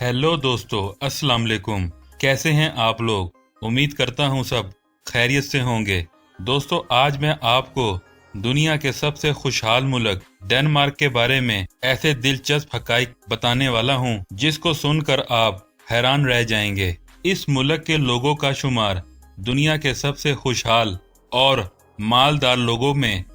Hello दोस्तों, अस्सलाम वालेकुम। कैसे हैं आप लोग? उम्मीद करता हूं सब खैरियत से होंगे। दोस्तों, आज मैं आपको दुनिया के सबसे खुशहाल मुल्क डेनमार्क के बारे में ऐसे दिलचस्प हकाइक बताने वाला हूं जिसको सुनकर आप हैरान रह जाएंगे। इस मुल्क के लोगों का शुमार दुनिया के सबसे खुशहाल और मालदार लोगों में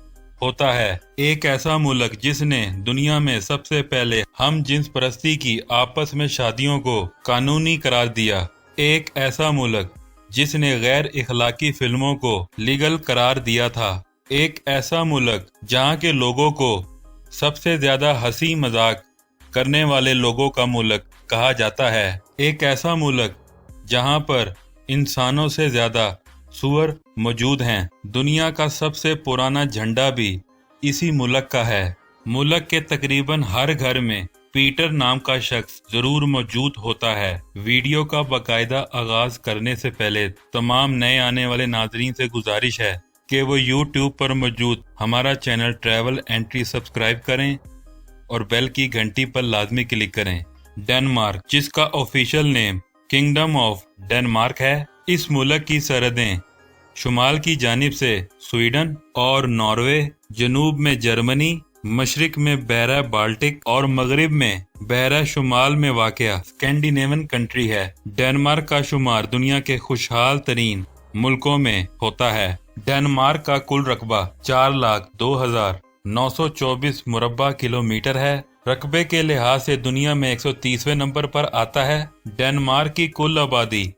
होता है। एक ऐसा मुल्क जिसने दुनिया में सबसे पहले हम जिन्स परस्ती की आपस में शादियों को कानूनी करार दिया। एक ऐसा मुल्क जिसने गैर इखलाकी फिल्मों को लीगल करार दिया था। एक ऐसा मुल्क जहां के लोगों को सबसे ज्यादा हंसी मजाक करने वाले लोगों का मुल्क कहा जाता है। एक ऐसा मुल्क जहां पर इंसानों से ज्यादा सूअर मौजूद हैं। दुनिया का सबसे पुराना झंडा भी इसी मुल्क का है। मुल्क के तकरीबन हर घर में पीटर नाम का शख्स जरूर मौजूद होता है। वीडियो का बाकायदा आगाज करने से पहले तमाम नए आने वाले नाजरीन से गुजारिश है कि वो यूट्यूब पर मौजूद हमारा चैनल ट्रैवल एंट्री सब्सक्राइब करें और बेल की घंटी पर लाजमी क्लिक करें। डेनमार्क, जिसका official name kingdom of Denmark है, इस मुल्क की सरहदें शुमाल की जानिब से स्वीडन और नॉर्वे, जनूब में जर्मनी, मशरिक में बहरा बाल्टिक और मगरिब में बहरा शुमाल में वाक़या स्कैंडिनेवियन कंट्री है। डेनमार्क का शुमार दुनिया के खुशहाल तरीन मुल्कों में होता है। डेनमार्क का कुल रकबा 4,02,924 मुरब्बा किलोमीटर है। रकबे के लिहाज से दुनिया में 130वें नंबर पर आता है। डेनमार्क की कुल आबादी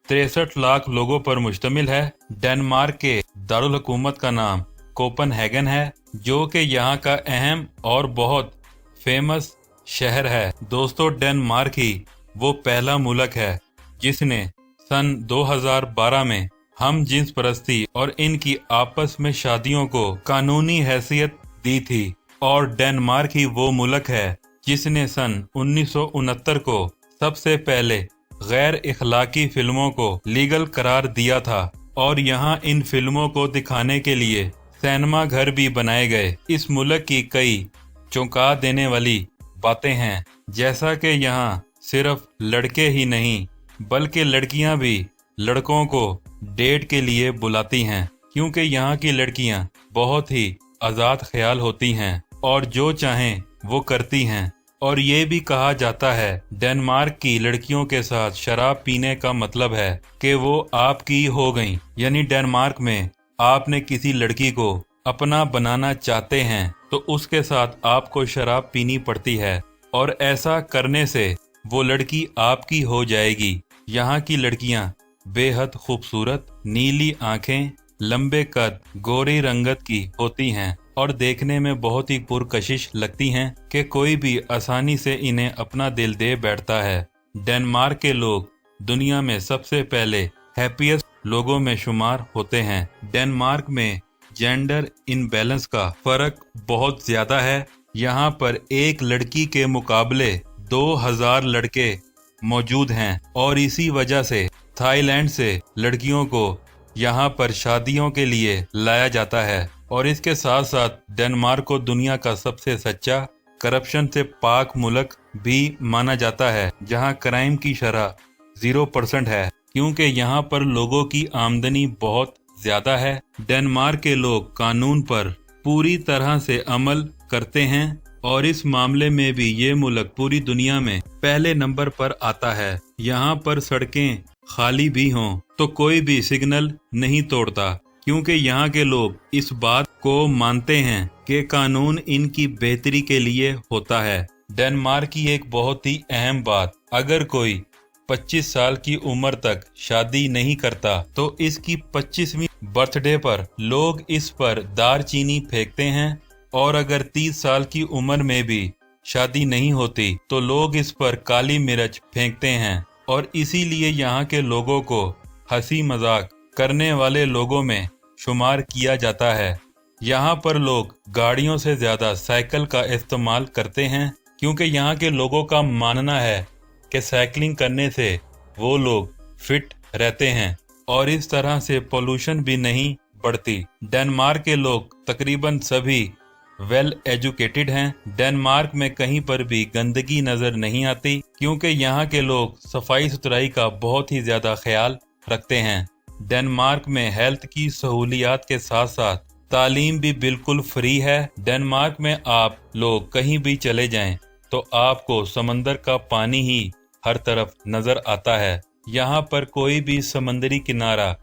63 लाख लोगों पर मुश्तमिल है। डेनमार्क के दारुल हुकूमत का नाम कोपनहेगन है, जो कि यहाँ का अहम और बहुत फेमस शहर है। दोस्तों, डेनमार्क ही वो पहला मुल्क है जिसने सन 2012 में हम जिन्स परस्ती और इनकी आपस में शादियों को कानूनी हैसियत दी थी। और डेनमार्क ही वो मुल्क है जिसने सन 1969 को सबसे पहले गैर इखलाकी फिल्मों को लीगल करार दिया था। और यहाँ इन फिल्मों को दिखाने के लिए सिनेमा घर भी बनाए गए। इस मुल्क की कई चौंका देने वाली बातें हैं, जैसा कि यहाँ सिर्फ लड़के ही नहीं बल्कि लड़कियाँ भी लड़कों को डेट के लिए बुलाती हैं, क्योंकि यहाँ की लड़कियाँ बहुत ही आज़ाद ख्याल होती हैं और जो चाहें वो करती हैं। और ये भी कहा जाता है डेनमार्क की लड़कियों के साथ शराब पीने का मतलब है कि वो आपकी हो गई। यानी डेनमार्क में आपने किसी लड़की को अपना बनाना चाहते हैं तो उसके साथ आपको शराब पीनी पड़ती है, और ऐसा करने से वो लड़की आपकी हो जाएगी। यहाँ की लड़कियाँ बेहद खूबसूरत, नीली आंखें, लंबे कद, गोरी रंगत की होती हैं और देखने में बहुत ही पुरकशिश लगती हैं कि कोई भी आसानी से इन्हें अपना दिल दे बैठता है। डेनमार्क के लोग दुनिया में सबसे पहले हैप्पीएस्ट लोगों में शुमार होते हैं। डेनमार्क में जेंडर इनबैलेंस का फर्क बहुत ज्यादा है। यहाँ पर एक लड़की के मुकाबले 2000 लड़के मौजूद हैं और इसी वजह से थाईलैंड से लड़कियों को यहाँ पर शादियों के लिए लाया जाता है। और इसके साथ साथ डेनमार्क को दुनिया का सबसे सच्चा, करप्शन से पाक मुल्क भी माना जाता है, जहां क्राइम की शरह 0% है, क्योंकि यहां पर लोगों की आमदनी बहुत ज्यादा है। डेनमार्क के लोग कानून पर पूरी तरह से अमल करते हैं और इस मामले में भी ये मुल्क पूरी दुनिया में पहले नंबर पर आता है। यहाँ पर सड़कें खाली भी हों तो कोई भी सिग्नल नहीं तोड़ता, क्योंकि यहाँ के लोग इस बात को मानते हैं कि कानून इनकी बेहतरी के लिए होता है। डेनमार्क की एक बहुत ही अहम बात, अगर कोई 25 साल की उम्र तक शादी नहीं करता तो इसकी 25वीं बर्थडे पर लोग इस पर दारचीनी फेंकते हैं, और अगर 30 साल की उम्र में भी शादी नहीं होती तो लोग इस पर काली मिर्च फेंकते हैं। और इसीलिए यहाँ के लोगों को हंसी मजाक करने वाले लोगों में शुमार किया जाता है। यहाँ पर लोग गाड़ियों से ज्यादा साइकिल का इस्तेमाल करते हैं, क्योंकि यहाँ के लोगों का मानना है कि साइकिलिंग करने से वो लोग फिट रहते हैं और इस तरह से पोल्यूशन भी नहीं बढ़ती। डेनमार्क के लोग तकरीबन सभी वेल एजुकेटेड हैं। डेनमार्क में कहीं पर भी गंदगी नजर नहीं आती क्योंकि यहाँ के लोग सफाई सुथराई का बहुत ही ज्यादा ख्याल रखते हैं। डेनमार्क में हेल्थ की सहूलियात के साथ साथ तालीम भी बिल्कुल फ्री है। डेनमार्क में आप लोग कहीं भी चले जाएं तो आपको समंदर का पानी ही हर तरफ नजर आता है। यहाँ पर कोई भी समंदरी किनारा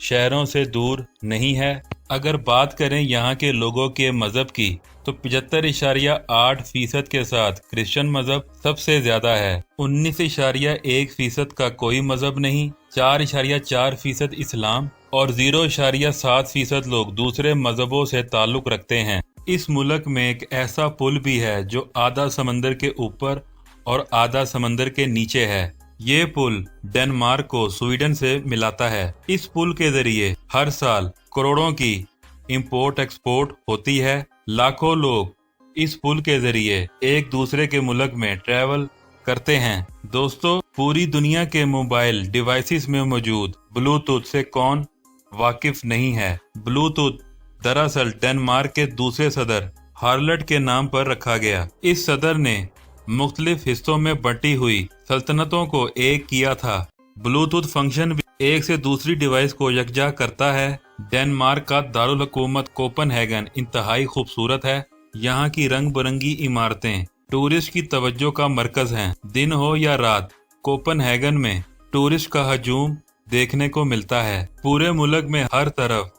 शहरों से दूर नहीं है। अगर बात करें यहाँ के लोगों के मज़हब की तो 75.8% के साथ क्रिश्चियन मज़हब सबसे ज़्यादा है। 19.1% का कोई मज़हब नहीं, 4.4% इस्लाम और 0.7% लोग दूसरे मज़हबों से ताल्लुक़ रखते हैं। इस मुल्क में एक ऐसा पुल भी है जो आधा समंदर के ऊपर और आधा समंदर के नीचे है। ये पुल डेनमार्क को स्वीडन से मिलाता है। इस पुल के जरिए हर साल करोड़ों की इंपोर्ट एक्सपोर्ट होती है। लाखों लोग इस पुल के जरिए एक दूसरे के मुल्क में ट्रैवल करते हैं। दोस्तों, पूरी दुनिया के मोबाइल डिवाइसेस में मौजूद ब्लूटूथ से कौन वाकिफ नहीं है। ब्लूटूथ दरअसल डेनमार्क के दूसरे सदर हार्लट के नाम पर रखा गया। इस सदर ने मुख्तलिफ हिस्सों में बंटी हुई सल्तनतों को एक किया था। ब्लूटूथ फंक्शन भी एक से दूसरी डिवाइस को यकजा करता है। डेनमार्क का दारुल हुकूमत कोपनहेगन इंतहाई खूबसूरत है। यहाँ की रंग बिरंगी इमारतें टूरिस्ट की तवज्जो का मरकज हैं। दिन हो या रात, कोपनहेगन में टूरिस्ट का हजूम देखने को मिलता है। पूरे मुल्क में हर तरफ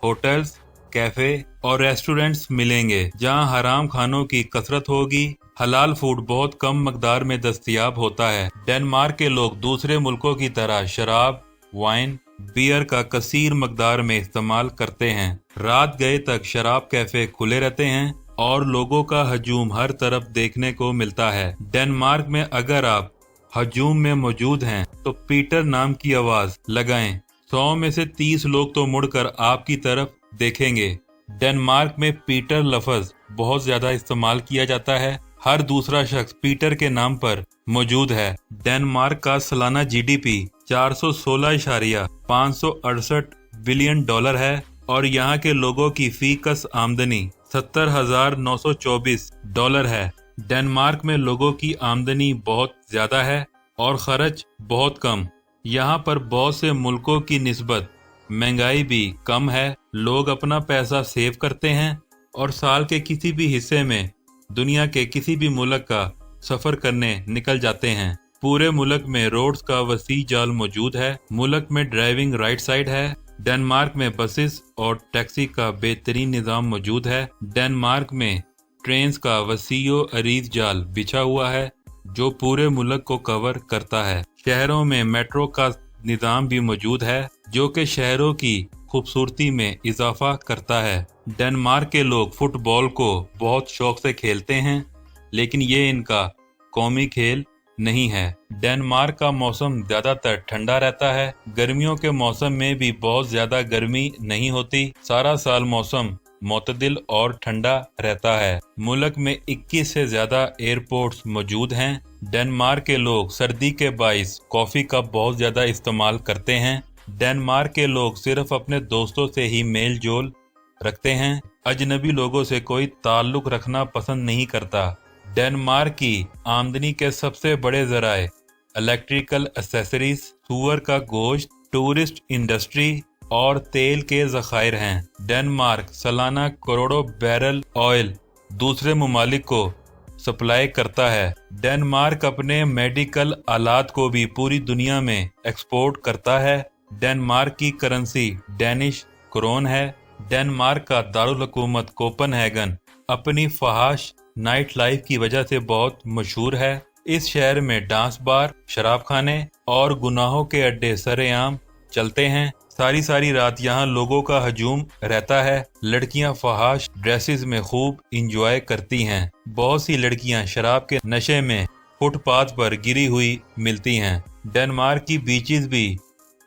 होटल्स, कैफे और रेस्टोरेंट्स मिलेंगे जहाँ हराम खानों की कसरत होगी। हलाल फूड बहुत कम मकदार में दस्तयाब होता है। डेनमार्क के लोग दूसरे मुल्कों की तरह शराब, वाइन, बियर का कसीर मकदार में इस्तेमाल करते हैं। रात गए तक शराब कैफे खुले रहते हैं और लोगों का हजूम हर तरफ देखने को मिलता है। डेनमार्क में अगर आप हजूम में मौजूद हैं तो पीटर नाम की आवाज लगाएं। 100 में से 30 लोग तो मुड़कर आपकी तरफ देखेंगे। डेनमार्क में पीटर लफ्ज बहुत ज्यादा इस्तेमाल किया जाता है। हर दूसरा शख्स पीटर के नाम पर मौजूद है। डेनमार्क का सालाना जीडीपी 416.568 बिलियन डॉलर है और यहाँ के लोगों की फीकस आमदनी 70,924 डॉलर है। डेनमार्क में लोगों की आमदनी बहुत ज्यादा है और खर्च बहुत कम। यहाँ पर बहुत से मुल्कों की निस्बत महंगाई भी कम है। लोग अपना पैसा सेव करते हैं और साल के किसी भी हिस्से में दुनिया के किसी भी मुल्क का सफर करने निकल जाते हैं। पूरे मुल्क में रोड्स का वसी जाल मौजूद है। मुल्क में ड्राइविंग राइट साइड है। डेनमार्क में बसेस और टैक्सी का बेहतरीन निज़ाम मौजूद है। डेनमार्क में ट्रेन्स का वसीओ अरीज जाल बिछा हुआ है जो पूरे मुल्क को कवर करता है। शहरों में मेट्रो का निज़ाम भी मौजूद है जो कि शहरों की खूबसूरती में इजाफा करता है। डेनमार्क के लोग फुटबॉल को बहुत शौक से खेलते हैं लेकिन ये इनका कौमी खेल नहीं है। डेनमार्क का मौसम ज्यादातर ठंडा रहता है। गर्मियों के मौसम में भी बहुत ज्यादा गर्मी नहीं होती। सारा साल मौसम मोतदिल और ठंडा रहता है। मुल्क में 21 से ज्यादा एयरपोर्ट्स मौजूद हैं। डेनमार्क के लोग सर्दी के बाइस कॉफी का बहुत ज्यादा इस्तेमाल करते हैं। डेनमार्क के लोग सिर्फ अपने दोस्तों से ही मेल जोल रखते हैं। अजनबी लोगों से कोई ताल्लुक रखना पसंद नहीं करता। डेनमार्क की आमदनी के सबसे बड़े जराए इलेक्ट्रिकल एक्सेसरीज, सूअर का गोश्त, टूरिस्ट इंडस्ट्री और तेल के ज़खायर हैं। डेनमार्क सालाना करोड़ों बैरल ऑयल दूसरे ममालिक को सप्लाई करता है। डेनमार्क अपने मेडिकल आलात को भी पूरी दुनिया में एक्सपोर्ट करता है। डेनमार्क की करेंसी डेनिश क्रोन है। डेनमार्क का दारुल हुकूमत कोपनहेगन अपनी फहाश नाइट लाइफ की वजह से बहुत मशहूर है। इस शहर में डांस बार, शराब खाने और गुनाहों के अड्डे सरेआम चलते हैं। सारी रात यहाँ लोगों का हजूम रहता है। लड़कियाँ फहाश ड्रेसेस में खूब इंजॉय करती हैं। बहुत सी लड़कियाँ शराब के नशे में फुटपाथ पर गिरी हुई मिलती हैं। डेनमार्क की बीचेस भी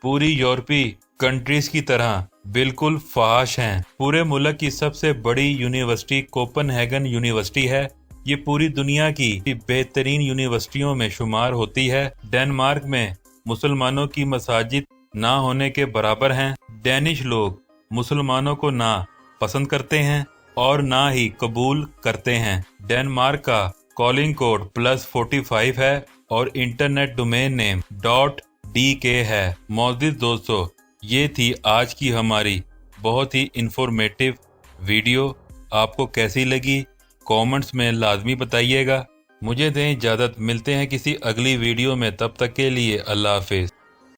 पूरी यूरोपीय कंट्रीज की तरह बिल्कुल फहाश हैं। पूरे मुल्क की सबसे बड़ी यूनिवर्सिटी कोपनहेगन यूनिवर्सिटी है। ये पूरी दुनिया की बेहतरीन यूनिवर्सिटियों में शुमार होती है। डेनमार्क में मुसलमानों की मसाजिद ना होने के बराबर हैं। डेनिश लोग मुसलमानों को ना पसंद करते हैं اور نہ ہی قبول کرتے ہیں۔ ڈنمارک کا کالنگ کوڈ +45 ہے اور انٹرنیٹ ڈومین نیم .dk ہے۔ معزز دوستو، یہ تھی آج کی ہماری بہت ہی انفارمیٹیو ویڈیو۔ آپ کو کیسی لگی کامنٹس میں لازمی بتائیے گا۔ مجھے دیں اجازت، ملتے ہیں کسی اگلی ویڈیو میں، تب تک کے لیے اللہ حافظ۔